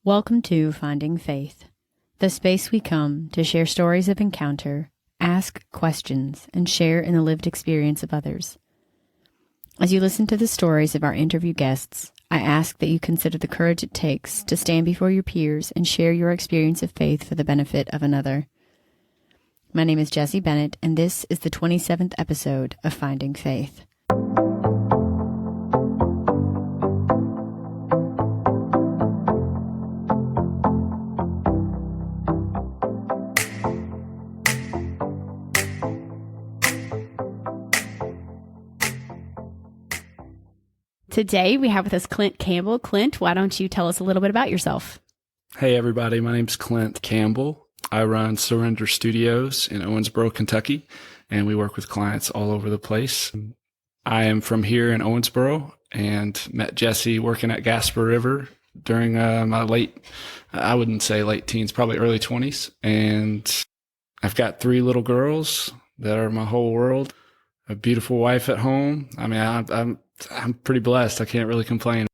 Welcome to Finding Faith, the space we come to share stories of encounter, ask questions, and share in the lived experience of others. As you listen to the stories of our interview guests, I ask that you consider the courage it takes to stand before your peers and share your experience of faith for the benefit of another. My name is Jessie Bennett, and this is the 27th episode of Finding Faith. Today, we have with us Clint Campbell. Clint, why don't you tell us a little bit about yourself? Hey, everybody. My name's Clint Campbell. I run Surrender Studios in Owensboro, Kentucky, and we work with clients all over the place. I am from here in Owensboro and met Jesse working at Gasper River during my I wouldn't say late teens, probably early 20s. And I've got 3 little girls that are my whole world, a beautiful wife at home. I mean, I'm pretty blessed. I can't really complain.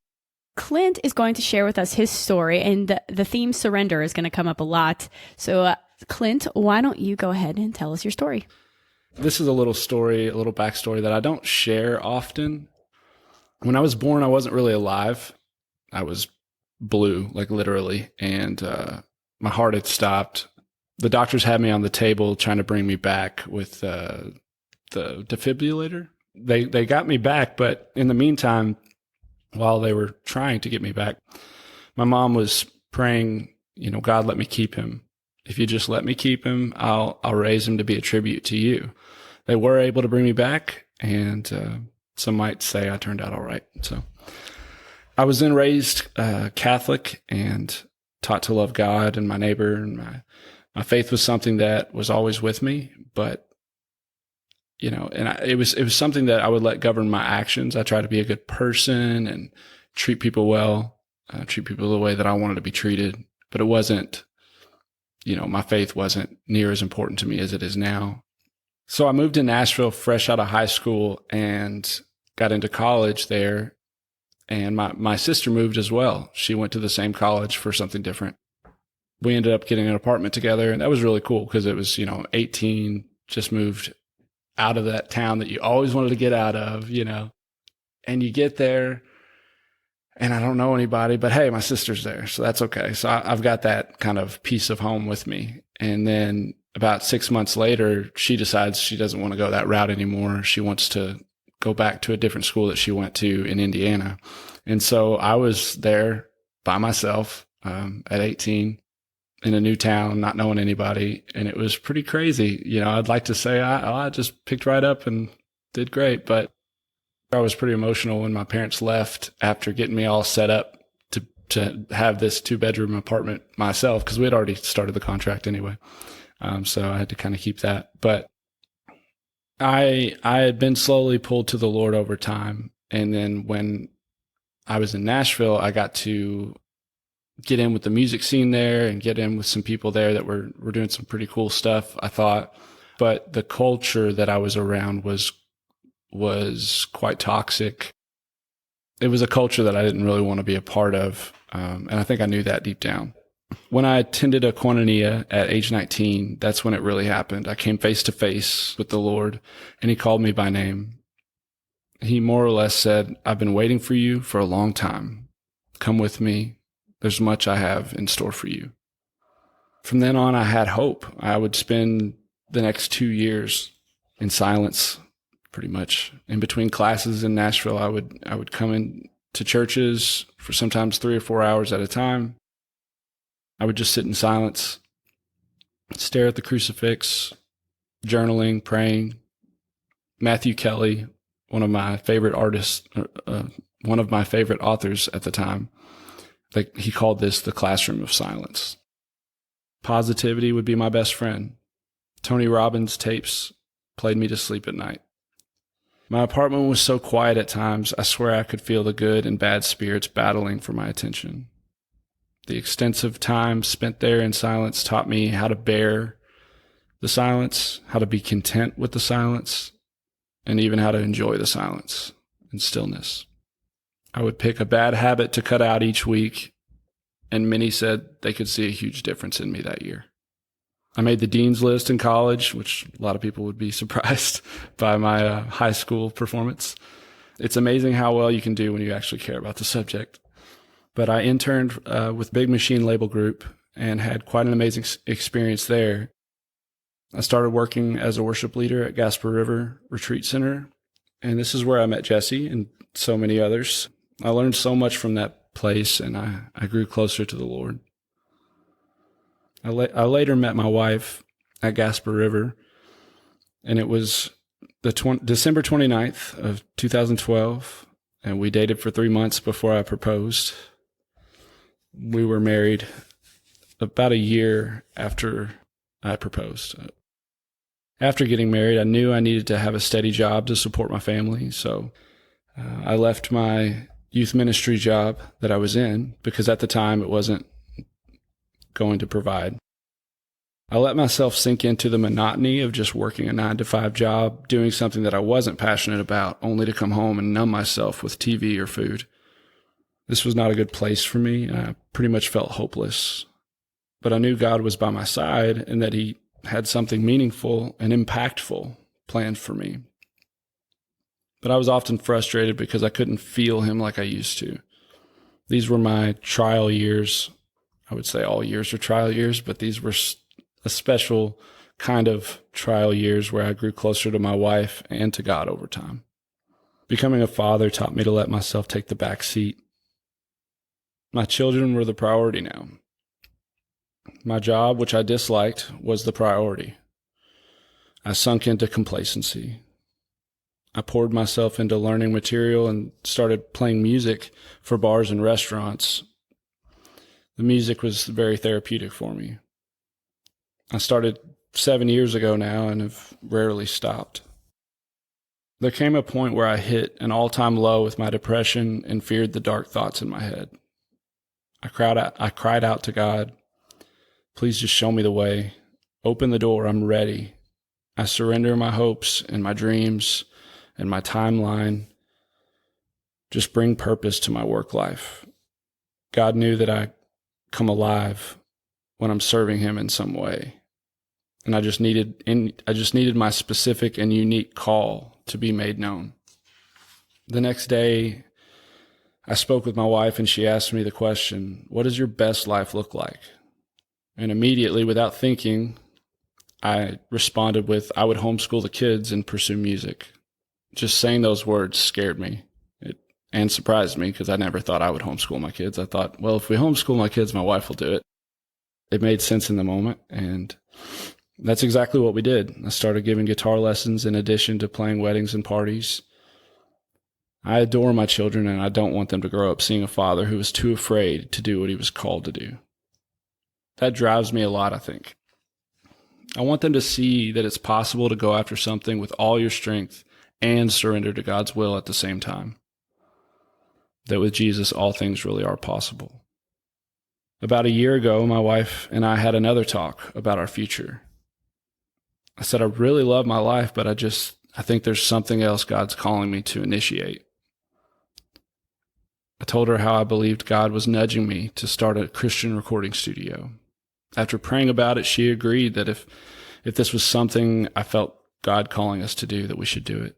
Clint is going to share with us his story, and the theme surrender is going to come up a lot. So, Clint, why don't you go ahead and tell us your story? This is a little backstory that I don't share often. When I was born, I wasn't really alive. I was blue, like literally, and my heart had stopped. The doctors had me on the table trying to bring me back with the defibrillator. They got me back, but in the meantime, while they were trying to get me back, my mom was praying, God, let me keep him. If you just let me keep him, I'll raise him to be a tribute to you. They were able to bring me back, and some might say I turned out all right. So I was then raised Catholic and taught to love God and my neighbor, and my faith was something that was always with me, but it was something that I would let govern my actions. I try to be a good person and treat people well, treat people the way that I wanted to be treated. But it wasn't, my faith wasn't near as important to me as it is now. So I moved to Nashville fresh out of high school and got into college there. And my sister moved as well. She went to the same college for something different. We ended up getting an apartment together, and that was really cool because it was, 18, just moved out of that town that you always wanted to get out of, and you get there and I don't know anybody, but hey, my sister's there. So that's okay. So I've got that kind of piece of home with me. And then about 6 months later, she decides she doesn't want to go that route anymore. She wants to go back to a different school that she went to in Indiana. And so I was there by myself, at 18. In a new town, not knowing anybody. And it was pretty crazy. I'd like to say I just picked right up and did great. But I was pretty emotional when my parents left after getting me all set up to have this 2-bedroom apartment myself, because we had already started the contract anyway. So I had to kind of keep that. But I had been slowly pulled to the Lord over time. And then when I was in Nashville, I got to get in with the music scene there and get in with some people there that were doing some pretty cool stuff, I thought. But the culture that I was around was quite toxic. It was a culture that I didn't really want to be a part of. And I think I knew that deep down. When I attended a Koinonia at age 19, that's when it really happened. I came face to face with the Lord, and he called me by name. He more or less said, "I've been waiting for you for a long time. Come with me. There's much I have in store for you." From then on, I had hope. I would spend the next 2 years in silence, pretty much. In between classes in Nashville, I would come in to churches for sometimes 3 or 4 hours at a time. I would just sit in silence, stare at the crucifix, journaling, praying. Matthew Kelly, one of my favorite artists, one of my favorite authors at the time, he called this the classroom of silence. Positivity would be my best friend. Tony Robbins tapes played me to sleep at night. My apartment was so quiet at times, I swear I could feel the good and bad spirits battling for my attention. The extensive time spent there in silence taught me how to bear the silence, how to be content with the silence, and even how to enjoy the silence and stillness. I would pick a bad habit to cut out each week and many said they could see a huge difference in me that year. I made the dean's list in college, which a lot of people would be surprised by my high school performance. It's amazing how well you can do when you actually care about the subject. But I interned with Big Machine Label Group and had quite an amazing experience there. I started working as a worship leader at Gasper River Retreat Center, and this is where I met Jesse and so many others. I learned so much from that place, and I grew closer to the Lord. I later met my wife at Gasper River, and it was December 29th of 2012, and we dated for 3 months before I proposed. We were married about a year after I proposed. After getting married, I knew I needed to have a steady job to support my family, so I left my youth ministry job that I was in because at the time it wasn't going to provide. I let myself sink into the monotony of just working a 9-to-5 job, doing something that I wasn't passionate about, only to come home and numb myself with TV or food. This was not a good place for me. I pretty much felt hopeless. But I knew God was by my side and that He had something meaningful and impactful planned for me. But I was often frustrated because I couldn't feel Him like I used to. These were my trial years. I would say all years are trial years, but these were a special kind of trial years where I grew closer to my wife and to God over time. Becoming a father taught me to let myself take the back seat. My children were the priority now. My job, which I disliked, was the priority. I sunk into complacency. I poured myself into learning material and started playing music for bars and restaurants. The music was very therapeutic for me. I started 7 years ago now and have rarely stopped. There came a point where I hit an all-time low with my depression and feared the dark thoughts in my head. I cried out to God, "Please just show me the way. Open the door. I'm ready. I surrender my hopes and my dreams and my timeline. Just bring purpose to my work life." God knew that I come alive when I'm serving Him in some way. And I just needed my specific and unique call to be made known. The next day, I spoke with my wife and she asked me the question, "What does your best life look like?" And immediately, without thinking, I responded with, "I would homeschool the kids and pursue music." Just saying those words scared me and surprised me because I never thought I would homeschool my kids. I thought, well, if we homeschool my kids, my wife will do it. It made sense in the moment, and that's exactly what we did. I started giving guitar lessons in addition to playing weddings and parties. I adore my children, and I don't want them to grow up seeing a father who was too afraid to do what he was called to do. That drives me a lot, I think. I want them to see that it's possible to go after something with all your strength and surrender to God's will at the same time. That with Jesus, all things really are possible. About a year ago, my wife and I had another talk about our future. I said, I really love my life, but I think there's something else God's calling me to initiate. I told her how I believed God was nudging me to start a Christian recording studio. After praying about it, she agreed that if this was something I felt God calling us to do, that we should do it.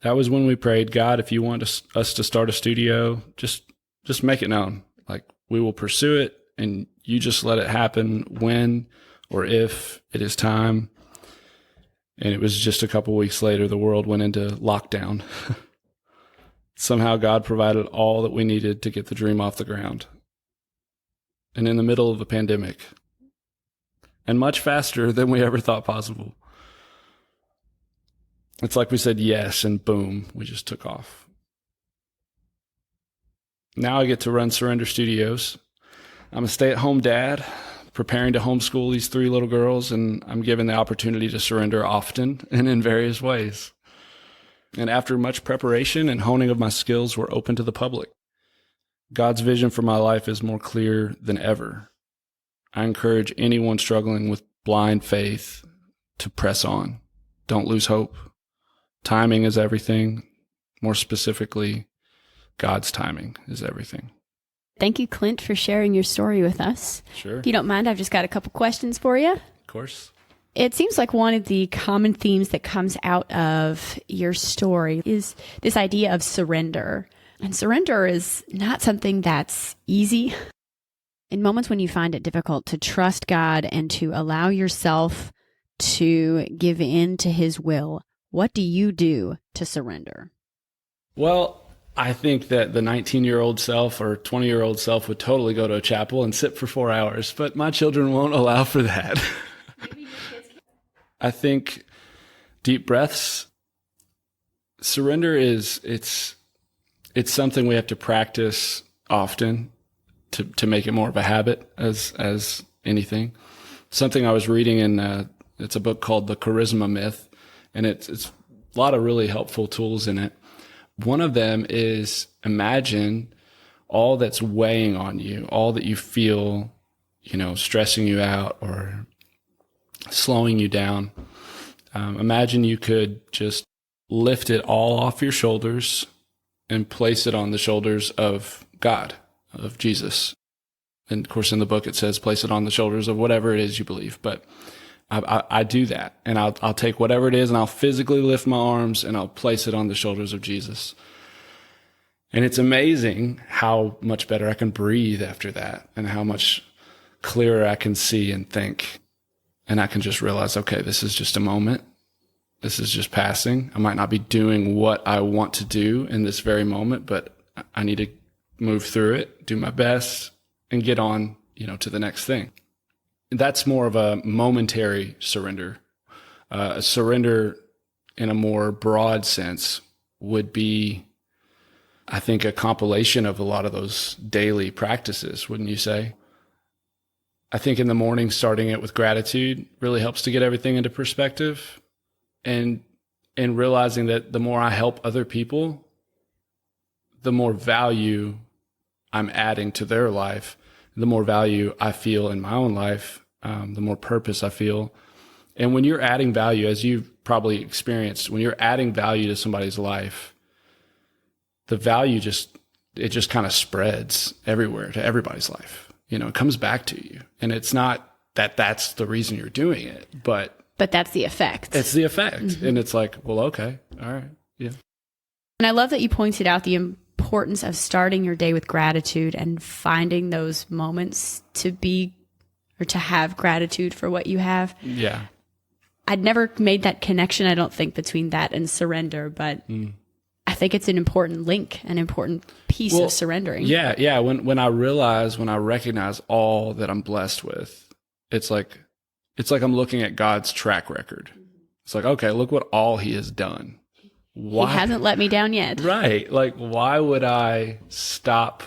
That was when we prayed, "God, if you want us to start a studio, just make it known. Like, we will pursue it, and you just let it happen when or if it is time." And it was just a couple weeks later, the world went into lockdown. Somehow God provided all that we needed to get the dream off the ground. And in the middle of a pandemic, and much faster than we ever thought possible. It's like we said yes, and boom, we just took off. Now I get to run Surrender Studios. I'm a stay-at-home dad, preparing to homeschool these 3 little girls, and I'm given the opportunity to surrender often and in various ways. And after much preparation and honing of my skills, we're open to the public. God's vision for my life is more clear than ever. I encourage anyone struggling with blind faith to press on. Don't lose hope. Timing is everything. More specifically, God's timing is everything. Thank you, Clint, for sharing your story with us. Sure. If you don't mind, I've just got a couple questions for you. Of course. It seems like one of the common themes that comes out of your story is this idea of surrender. And surrender is not something that's easy. In moments when you find it difficult to trust God and to allow yourself to give in to His will, what do you do to surrender? Well, I think that the 19-year-old self or 20-year-old self would totally go to a chapel and sit for 4 hours, but my children won't allow for that. I think deep breaths. Surrender it's something we have to practice often to make it more of a habit as anything. Something I was reading in it's a book called The Charisma Myth, and it's a lot of really helpful tools in it. One of them is imagine all that's weighing on you, all that you feel, stressing you out or slowing you down. Imagine you could just lift it all off your shoulders and place it on the shoulders of God, of Jesus. And of course, in the book, it says, place it on the shoulders of whatever it is you believe. But I do that, and I'll take whatever it is and I'll physically lift my arms and I'll place it on the shoulders of Jesus. And it's amazing how much better I can breathe after that and how much clearer I can see and think. And I can just realize, okay, this is just a moment. This is just passing. I might not be doing what I want to do in this very moment, but I need to move through it, do my best, and get on, to the next thing. That's more of a momentary surrender. A surrender in a more broad sense would be, I think, a compilation of a lot of those daily practices, wouldn't you say? I think in the morning, starting it with gratitude really helps to get everything into perspective, and realizing that the more I help other people, the more value I'm adding to their life, the more value I feel in my own life, the more purpose I feel. And when you're adding value, as you've probably experienced, when you're adding value to somebody's life, the value just kind of spreads everywhere to everybody's life. It comes back to you. And it's not that that's the reason you're doing it, but that's the effect. It's the effect. Mm-hmm. And it's like, well, okay. All right. Yeah. And I love that you pointed out the importance of starting your day with gratitude and finding those moments to have gratitude for what you have. Yeah. I'd never made that connection, I don't think, between that and surrender, but I think it's an important link, an important piece of surrendering. Yeah. Yeah. When I recognize all that I'm blessed with, it's like I'm looking at God's track record. It's like, okay, look what all He has done. Why? He hasn't let me down yet. Right. Like, why would I stop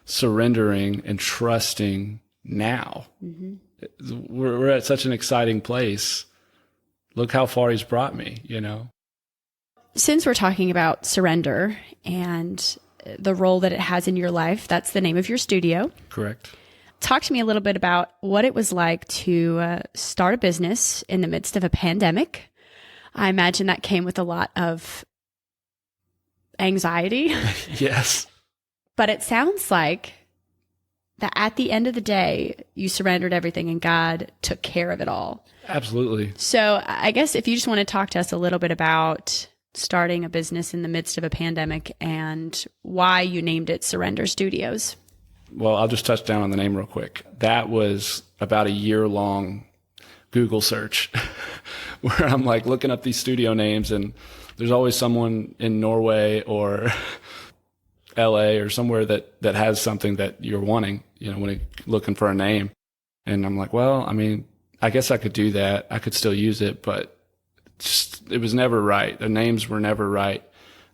surrendering and trusting now? Mm-hmm. We're at such an exciting place. Look how far He's brought me, Since we're talking about surrender and the role that it has in your life, that's the name of your studio. Correct. Talk to me a little bit about what it was like to start a business in the midst of a pandemic. I imagine that came with a lot of anxiety. Yes. But it sounds like that at the end of the day, you surrendered everything and God took care of it all. Absolutely. So I guess if you just want to talk to us a little bit about starting a business in the midst of a pandemic and why you named it Surrender Studios. Well, I'll just touch down on the name real quick. That was about a year-long Google search where I'm like looking up these studio names, and there's always someone in Norway or LA or somewhere that has something that you're wanting, when you're looking for a name. And I'm like, well, I mean, I guess I could do that. I could still use it, but it was never right. The names were never right.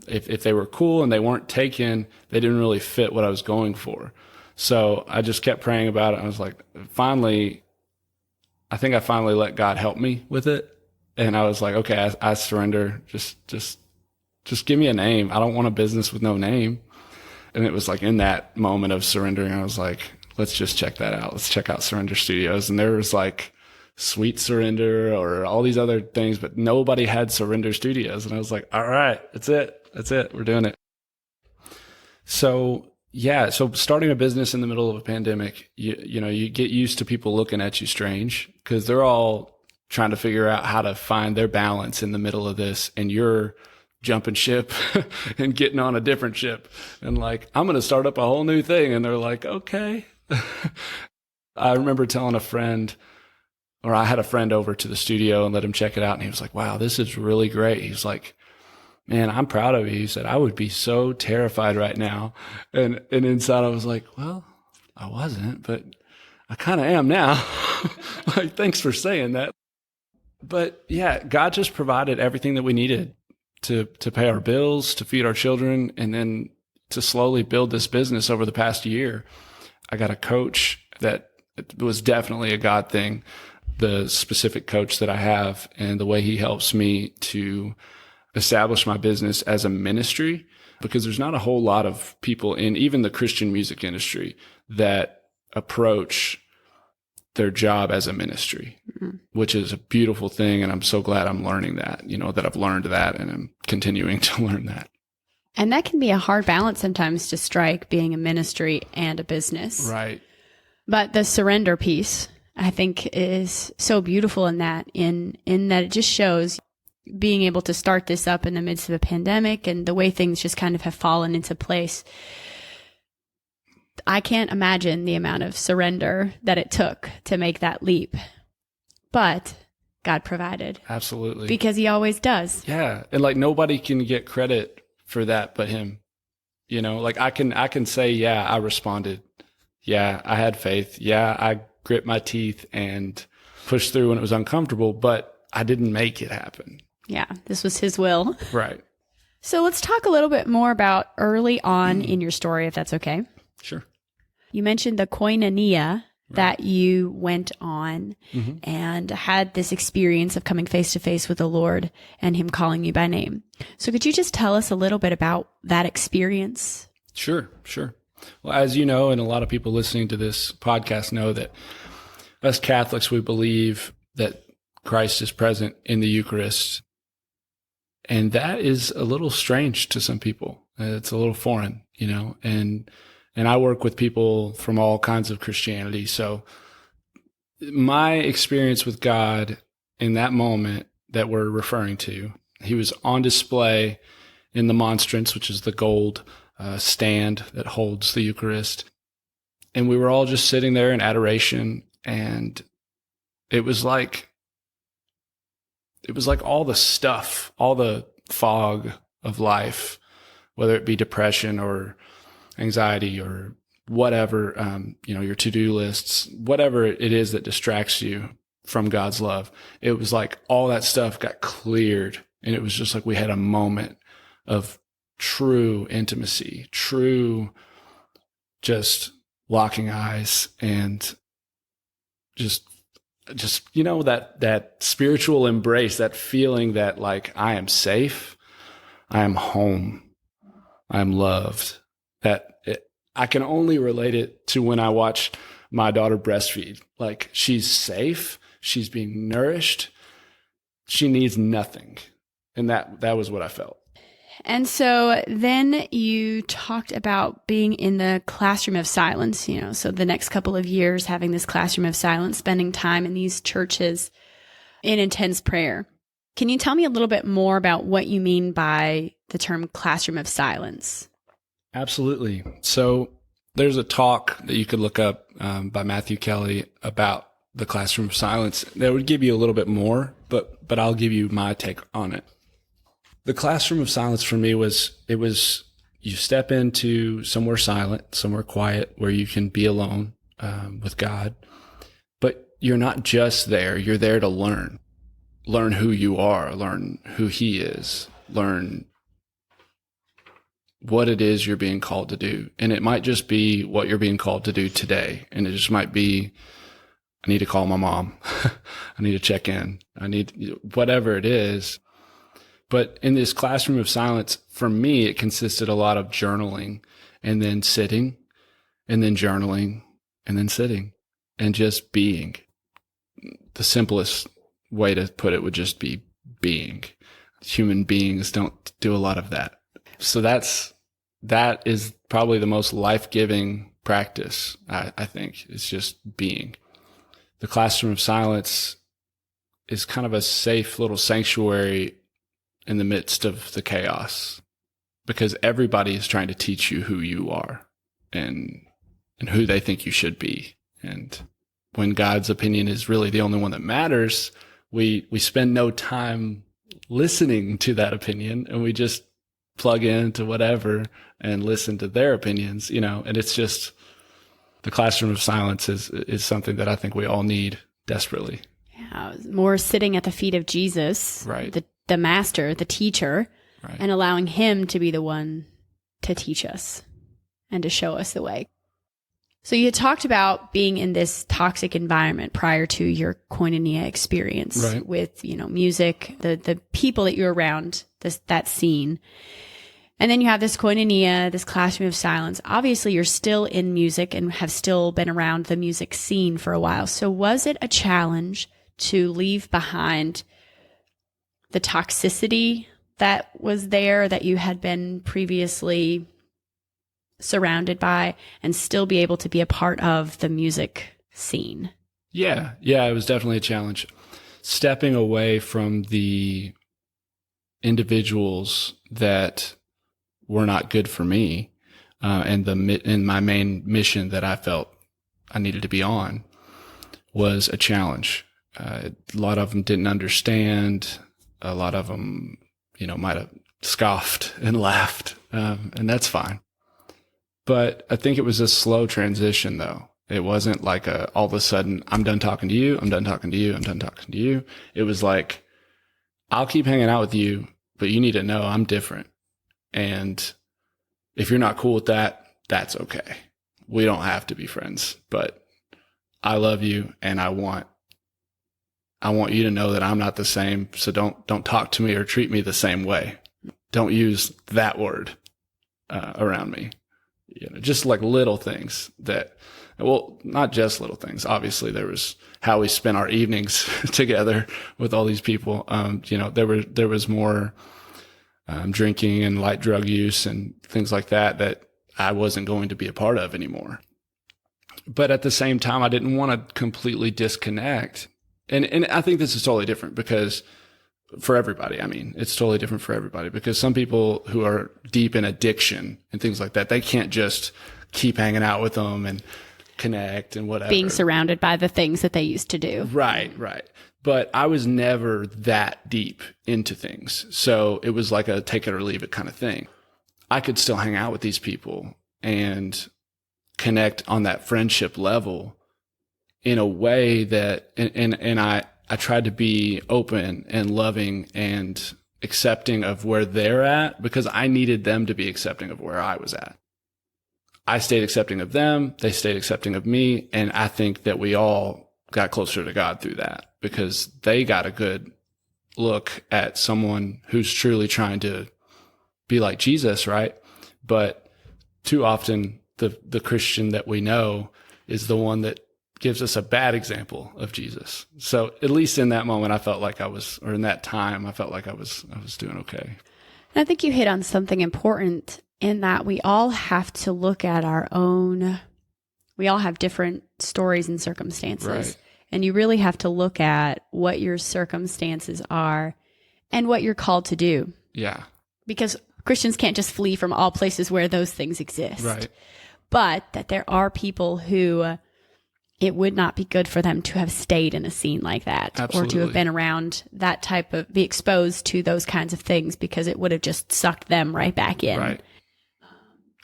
If they were cool and they weren't taken, they didn't really fit what I was going for. So I just kept praying about it. I was like, I think I finally let God help me with it. And I was like, okay, I surrender. Just give me a name. I don't want a business with no name. And it was like in that moment of surrendering, I was like, let's just check that out. Let's check out Surrender Studios. And there was like Sweet Surrender or all these other things, but nobody had Surrender Studios. And I was like, all right, that's it. We're doing it. So Yeah. So starting a business in the middle of a pandemic, you get used to people looking at you strange because they're all trying to figure out how to find their balance in the middle of this. And you're jumping ship and getting on a different ship and like, I'm going to start up a whole new thing. And they're like, okay. I remember telling a friend, or I had a friend over to the studio and let him check it out. And he was like, wow, this is really great. He's like, man, I'm proud of you. He said, I would be so terrified right now. And inside I was like, well, I wasn't, but I kind of am now. Like, thanks for saying that. But yeah, God just provided everything that we needed to pay our bills, to feed our children, and then to slowly build this business over the past year. I got a coach that was definitely a God thing, the specific coach that I have and the way he helps me to establish my business as a ministry, because there's not a whole lot of people in even the Christian music industry that approach their job as a ministry, which is a beautiful thing. And I'm so glad I'm learning that, that I've learned that and I'm continuing to learn that. And that can be a hard balance sometimes to strike, being a ministry and a business. Right. But the surrender piece, I think, is so beautiful in that it just shows being able to start this up in the midst of a pandemic and the way things just kind of have fallen into place. I can't imagine the amount of surrender that it took to make that leap, but God provided. Absolutely. Because he always does. Yeah. And like nobody can get credit for that but him. Like I can say, yeah, I responded. Yeah, I had faith. Yeah, I grit my teeth and pushed through when it was uncomfortable, but I didn't make it happen. Yeah, this was his will. Right. So let's talk a little bit more about early on in your story, if that's okay. Sure. You mentioned the Koinonia that you went on and had this experience of coming face to face with the Lord and him calling you by name. So could you just tell us a little bit about that experience? Sure. Well, as you know, and a lot of people listening to this podcast know, that us Catholics, we believe that Christ is present in the Eucharist. And that is a little strange to some people. It's a little foreign, and I work with people from all kinds of Christianity. So my experience with God in that moment that we're referring to, he was on display in the monstrance, which is the gold stand that holds the Eucharist. And we were all just sitting there in adoration. And it was like all the stuff, all the fog of life, whether it be depression or anxiety or whatever, your to-do lists, whatever it is that distracts you from God's love. It was like all that stuff got cleared. And it was just like we had a moment of true intimacy, true just locking eyes and just that spiritual embrace, that feeling that like I am safe, I am home, I am loved. I can only relate it to when I watch my daughter breastfeed. Like she's safe, she's being nourished, she needs nothing. And that was what I felt. And so then you talked about being in the classroom of silence, so the next couple of years having this classroom of silence, spending time in these churches in intense prayer. Can you tell me a little bit more about what you mean by the term classroom of silence? Absolutely. So there's a talk that you could look up by Matthew Kelly about the classroom of silence that would give you a little bit more, but I'll give you my take on it. The classroom of silence for me it was you step into somewhere silent, somewhere quiet where you can be alone with God, but you're not just there. You're there to learn who you are, learn who he is, learn what it is you're being called to do. And it might just be what you're being called to do today. And it just might be, I need to call my mom. I need to check in. I need whatever it is. But in this classroom of silence, for me, it consisted a lot of journaling and then sitting and then journaling and then sitting and just being. The simplest way to put it would just be being. Human beings don't do a lot of that. So that's that is probably the most life-giving practice, I think, is just being. The classroom of silence is kind of a safe little sanctuary in the midst of the chaos, because everybody is trying to teach you who you are and who they think you should be. And when God's opinion is really the only one that matters, we spend no time listening to that opinion, and we just plug into whatever and listen to their opinions, and it's just, the classroom of silence is something that I think we all need desperately. Yeah, more sitting at the feet of Jesus, right? The master, the teacher, right, and allowing him to be the one to teach us and to show us the way. So you had talked about being in this toxic environment prior to your Koinonia experience, right, with, music, the people that you're around, that scene. And then you have this Koinonia, this classroom of silence. Obviously, you're still in music and have still been around the music scene for a while. So was it a challenge to leave behind the toxicity that was there, that you had been previously surrounded by, and still be able to be a part of the music scene? Yeah, it was definitely a challenge. Stepping away from the individuals that were not good for me, and my main mission that I felt I needed to be on was a challenge. A lot of them didn't understand. A lot of them, might have scoffed and laughed, and that's fine. But I think it was a slow transition, though. It wasn't like all of a sudden, I'm done talking to you, I'm done talking to you, I'm done talking to you. It was like, I'll keep hanging out with you, but you need to know I'm different. And if you're not cool with that, that's okay. We don't have to be friends, but I love you, and I want you to know that I'm not the same. So don't talk to me or treat me the same way. Don't use that word around me. Just like little things that, well, not just little things. Obviously, there was how we spent our evenings together with all these people. There was more drinking and light drug use and things like that I wasn't going to be a part of anymore. But at the same time, I didn't want to completely disconnect. And I think this is totally different because for everybody, it's totally different for everybody, because some people who are deep in addiction and things like that, they can't just keep hanging out with them and connect and whatever. Being surrounded by the things that they used to do. Right. But I was never that deep into things. So it was like a take it or leave it kind of thing. I could still hang out with these people and connect on that friendship level in a way that, and I tried to be open and loving and accepting of where they're at, because I needed them to be accepting of where I was at. I stayed accepting of them. They stayed accepting of me. And I think that we all got closer to God through that, because they got a good look at someone who's truly trying to be like Jesus, right? But too often the Christian that we know is the one that gives us a bad example of Jesus. So at least in that moment, I felt like in that time, I felt like I was doing okay. And I think you hit on something important in that we all have to look at we all have different stories and circumstances. Right. And you really have to look at what your circumstances are and what you're called to do. Yeah. Because Christians can't just flee from all places where those things exist. Right. But that there are people who it would not be good for them to have stayed in a scene like that. Absolutely. Or to have been around that type of, be exposed to those kinds of things, because it would have just sucked them right back in. Right.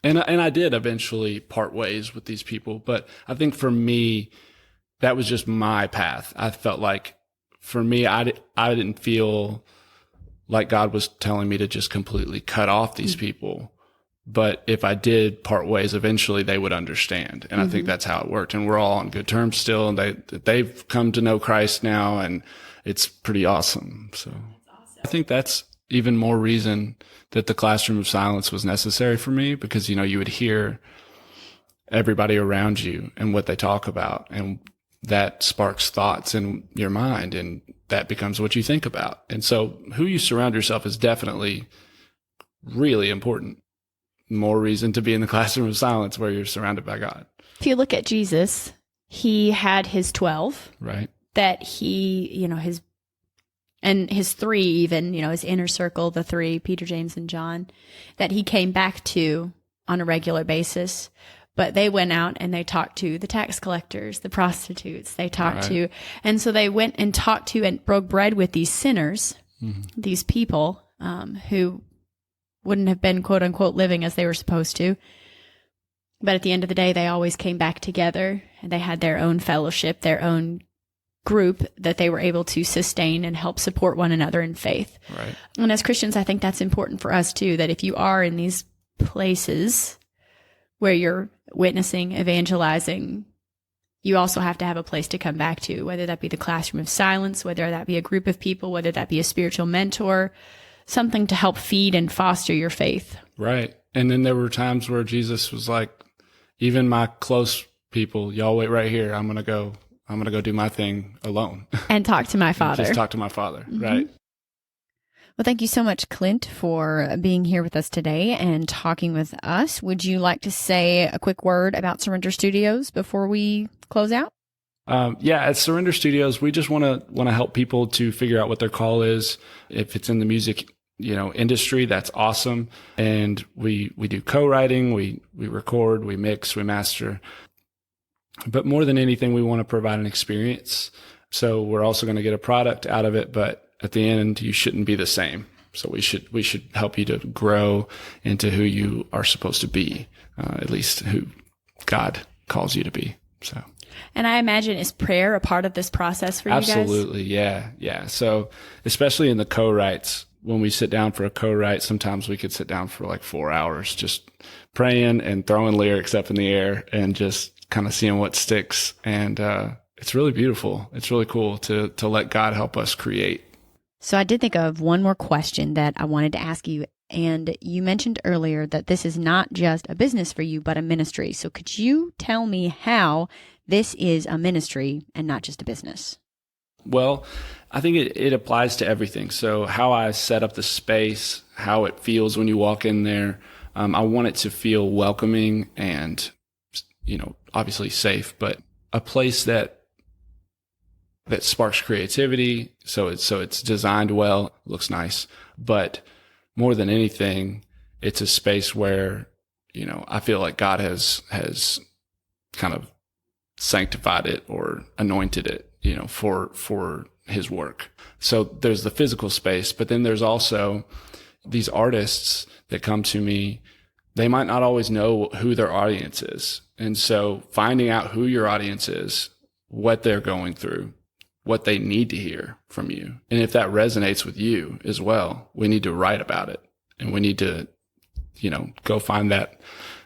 And I did eventually part ways with these people, but I think for me, that was just my path. I felt like for me, I didn't feel like God was telling me to just completely cut off these people. But if I did part ways, eventually they would understand. And I think that's how it worked. And we're all on good terms still. And they've come to know Christ now, and it's pretty awesome. So I think that's even more reason that the classroom of silence was necessary for me, because, you would hear everybody around you and what they talk about, and that sparks thoughts in your mind, and that becomes what you think about. And so who you surround yourself is definitely really important. more reason to be in the classroom of silence where you're surrounded by God. If you look at Jesus, he had his 12 Right. that he, his three, even, his inner circle, the three, Peter, James, and John, that he came back to on a regular basis. But they went out and they talked to the tax collectors, the prostitutes, and so they went and talked to and broke bread with these sinners, these people who wouldn't have been, quote unquote, living as they were supposed to. But at the end of the day, they always came back together, and they had their own fellowship, their own group that they were able to sustain and help support one another in faith. Right. And as Christians, I think that's important for us too, that if you are in these places where you're witnessing, evangelizing, you also have to have a place to come back to, whether that be the classroom of silence, whether that be a group of people, whether that be a spiritual mentor, something to help feed and foster your faith. Right. And then there were times where Jesus was like, even my close people, y'all wait right here. I'm going to go do my thing alone. And talk to my Father. Just talk to my Father. Right. Well, thank you so much, Clint, for being here with us today and talking with us. Would you like to say a quick word about Surrender Studios before we close out? At Surrender Studios, we just want to help people to figure out what their call is. If it's in the music, industry, that's awesome. And we do co-writing, we record, we mix, we master. But more than anything, we want to provide an experience. So we're also going to get a product out of it, but at the end, you shouldn't be the same. So we should help you to grow into who you are supposed to be, at least who God calls you to be. So. And I imagine, is prayer a part of this process for you guys? Absolutely. Yeah. So especially in the co-writes, when we sit down for a co-write, sometimes we could sit down for like 4 hours, just praying and throwing lyrics up in the air and just kind of seeing what sticks. And, it's really beautiful. It's really cool to let God help us create. So I did think of one more question that I wanted to ask you. And you mentioned earlier that this is not just a business for you, but a ministry. So could you tell me how this is a ministry and not just a business? Well, I think it applies to everything. So how I set up the space, how it feels when you walk in there, I want it to feel welcoming and, obviously safe, but a place that sparks creativity. So it's designed well, looks nice, but more than anything, it's a space where, I feel like God has kind of sanctified it or anointed it, for his work. So there's the physical space, but then there's also these artists that come to me. They might not always know who their audience is. And so finding out who your audience is, what they're going through, what they need to hear from you. And if that resonates with you as well, we need to write about it. And we need to, go find that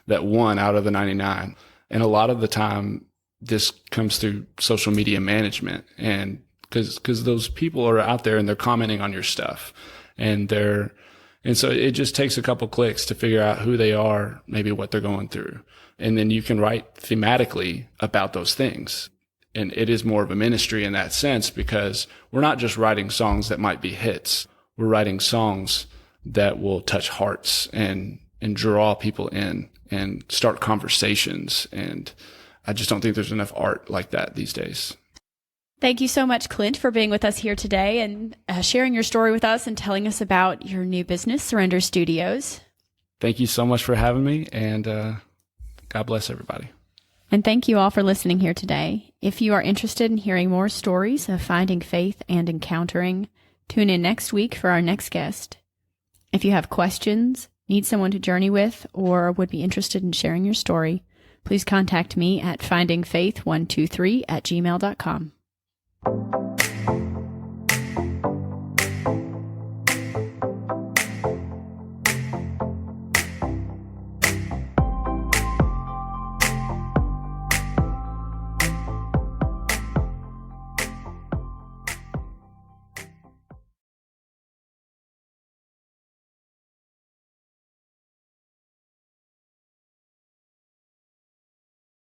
one out of the 99. And a lot of the time, this comes through social media management. And because those people are out there and they're commenting on your stuff. And so it just takes a couple clicks to figure out who they are, maybe what they're going through. And then you can write thematically about those things. And it is more of a ministry in that sense, because we're not just writing songs that might be hits. We're writing songs that will touch hearts and draw people in and start conversations. And I just don't think there's enough art like that these days. Thank you so much, Clint, for being with us here today and sharing your story with us and telling us about your new business, Surrender Studios. Thank you so much for having me, and God bless everybody. And thank you all for listening here today. If you are interested in hearing more stories of finding faith and encountering, tune in next week for our next guest. If you have questions, need someone to journey with, or would be interested in sharing your story, please contact me at findingfaith123@gmail.com.